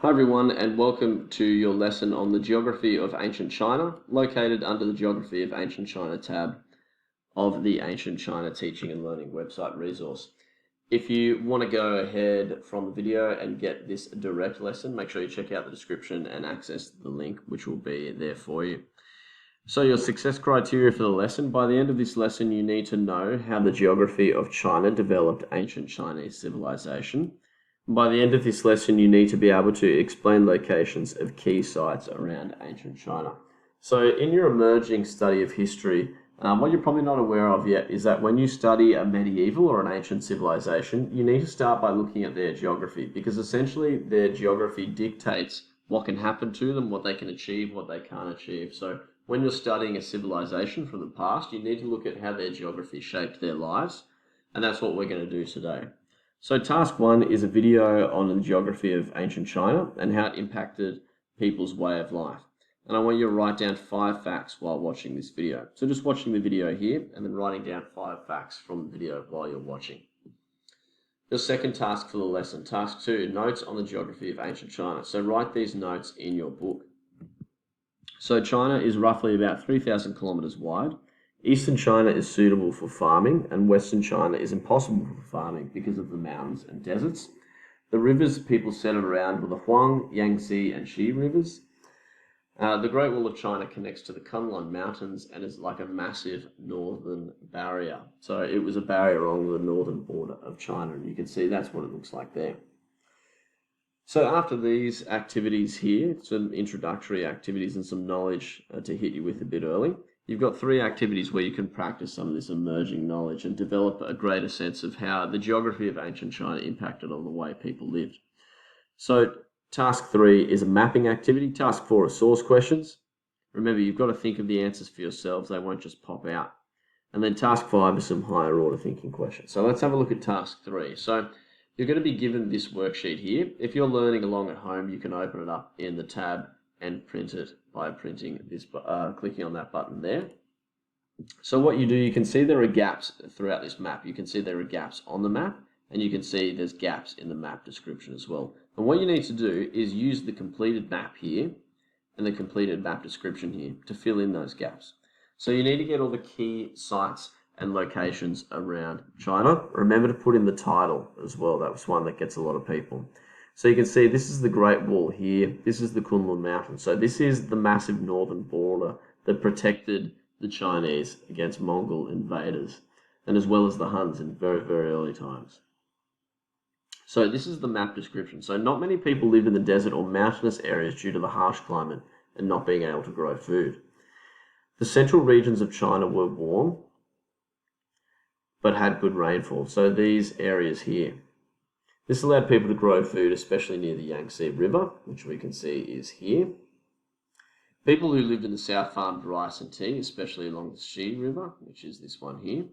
Hi everyone, and welcome to your lesson on the geography of ancient China, located under the Geography of Ancient China tab of the Ancient China Teaching and Learning website resource. If you want to go ahead from the video and get this direct lesson, make sure you check out the description and access the link, which will be there for you. So your success criteria for the lesson: by the end of this lesson, you need to know how the geography of China developed ancient Chinese civilization. By the end of this lesson, you need to be able to explain locations of key sites around ancient China. So in your emerging study of history, what you're probably not aware of yet is that when you study a medieval or an ancient civilization, you need to start by looking at their geography, because essentially their geography dictates what can happen to them, what they can achieve, what they can't achieve. So when you're studying a civilization from the past, you need to look at how their geography shaped their lives, and that's what we're going to do today. So task 1 is a video on the geography of ancient China and how it impacted people's way of life. And I want you to write down 5 facts while watching this video. So just watching the video here and then writing down 5 facts from the video while you're watching. The second task for the lesson, task 2, notes on the geography of ancient China. So write these notes in your book. So China is roughly about 3,000 kilometers wide. Eastern China is suitable for farming, and Western China is impossible for farming because of the mountains and deserts. The rivers people settled around were the Huang, Yangtze, and Xi rivers. The Great Wall of China connects to the Kunlun Mountains and is like a massive northern barrier. So it was a barrier along the northern border of China, and you can see that's what it looks like there. So after these activities here, some introductory activities and some knowledge to hit you with a bit early, you've got 3 activities where you can practice some of this emerging knowledge and develop a greater sense of how the geography of ancient China impacted on the way people lived. So task 3 is a mapping activity. Task 4 is source questions. Remember, you've got to think of the answers for yourselves. They won't just pop out. And then task 5 is some higher order thinking questions. So let's have a look at task 3. So you're going to be given this worksheet here. If you're learning along at home, you can open it up in the tab and print it by printing this, clicking on that button there. So what you do, you can see there are gaps throughout this map. You can see there are gaps on the map, and you can see there's gaps in the map description as well. And what you need to do is use the completed map here and the completed map description here to fill in those gaps. So you need to get all the key sites and locations around China. Remember to put in the title as well. That was one that gets a lot of people. So you can see this is the Great Wall here. This is the Kunlun Mountains. So this is the massive northern border that protected the Chinese against Mongol invaders, and as well as the Huns in very, very early times. So this is the map description. So not many people lived in the desert or mountainous areas due to the harsh climate and not being able to grow food. The central regions of China were warm, but had good rainfall. So these areas here. This allowed people to grow food, especially near the Yangtze River, which we can see is here. People who lived in the south farmed rice and tea, especially along the Xi River, which is this one here.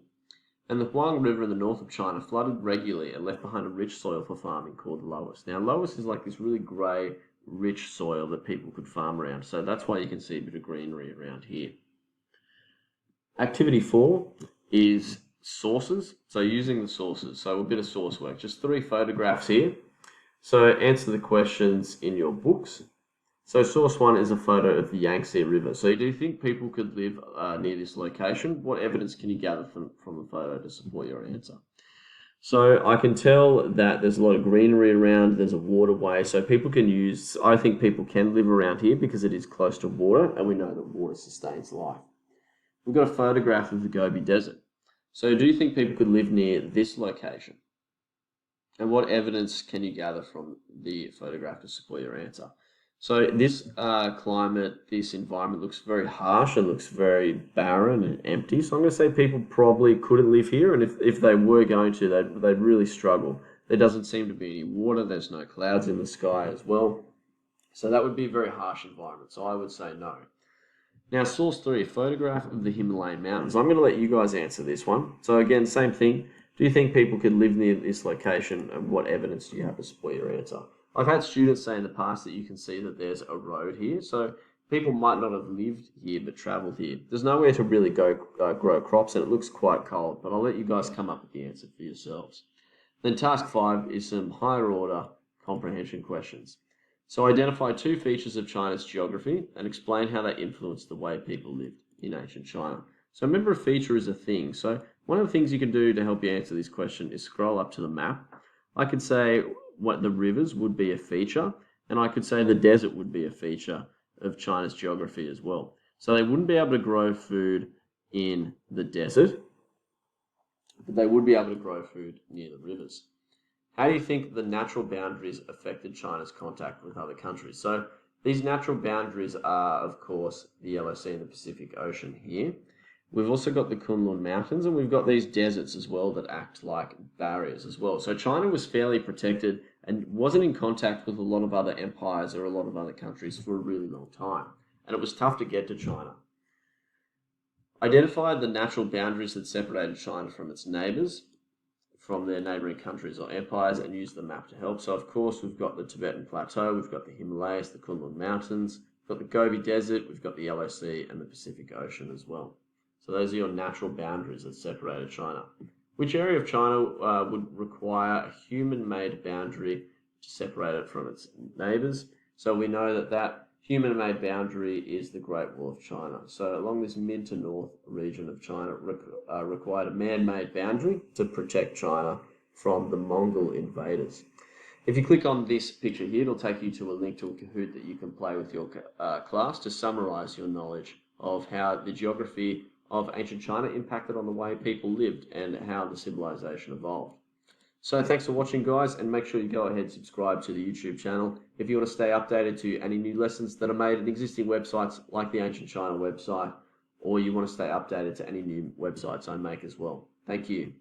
And the Huang River in the north of China flooded regularly and left behind a rich soil for farming called loess. Now, loess is like this really grey, rich soil that people could farm around. So that's why you can see a bit of greenery around here. Activity 4 is sources. So using the sources, so a bit of source work, just 3 photographs here. So answer the questions in your books. So source 1 is a photo of the Yangtze River. So do you think people could live near this location? What evidence can you gather from the photo to support your answer? So I can tell that there's a lot of greenery around, there's a waterway, so people can use, I think people can live around here because it is close to water, and we know that water sustains life. We've got a photograph of the Gobi Desert. So do you think people could live near this location? And what evidence can you gather from the photograph to support your answer? So this climate, this environment looks very harsh and looks very barren and empty. So I'm going to say people probably couldn't live here, and if they were going to, they'd really struggle. There doesn't seem to be any water. There's no clouds in the sky as well. So that would be a very harsh environment. So I would say no. Now, source 3, photograph of the Himalayan mountains. I'm going to let you guys answer this one. So again, same thing. Do you think people could live near this location, and what evidence do you have to support your answer? I've had students say in the past that you can see that there's a road here. So people might not have lived here but travelled here. There's nowhere to really go grow crops, and it looks quite cold. But I'll let you guys come up with the answer for yourselves. Then task 5 is some higher order comprehension questions. So identify two features of China's geography and explain how they influenced the way people lived in ancient China. So remember, a feature is a thing. So one of the things you can do to help you answer this question is scroll up to the map. I could say what the rivers would be a feature, and I could say the desert would be a feature of China's geography as well. So they wouldn't be able to grow food in the desert, but they would be able to grow food near the rivers. How do you think the natural boundaries affected China's contact with other countries? So these natural boundaries are, of course, the Yellow Sea and the Pacific Ocean here. We've also got the Kunlun Mountains, and we've got these deserts as well that act like barriers as well. So China was fairly protected and wasn't in contact with a lot of other empires or a lot of other countries for a really long time. And it was tough to get to China. Identify the natural boundaries that separated China from its neighbours, from their neighbouring countries or empires, and use the map to help. So of course we've got the Tibetan Plateau, we've got the Himalayas, the Kunlun Mountains, we've got the Gobi Desert, we've got the Yellow Sea and the Pacific Ocean as well. So those are your natural boundaries that separated China. Which area of China would require a human-made boundary to separate it from its neighbours? So we know that that human-made boundary is the Great Wall of China. So along this mid to north region of China required a man-made boundary to protect China from the Mongol invaders. If you click on this picture here, it'll take you to a link to a Kahoot that you can play with your class to summarise your knowledge of how the geography of ancient China impacted on the way people lived and how the civilization evolved. So thanks for watching, guys, and make sure you go ahead and subscribe to the YouTube channel if you want to stay updated to any new lessons that are made at existing websites like the Ancient China website, or you want to stay updated to any new websites I make as well. Thank you.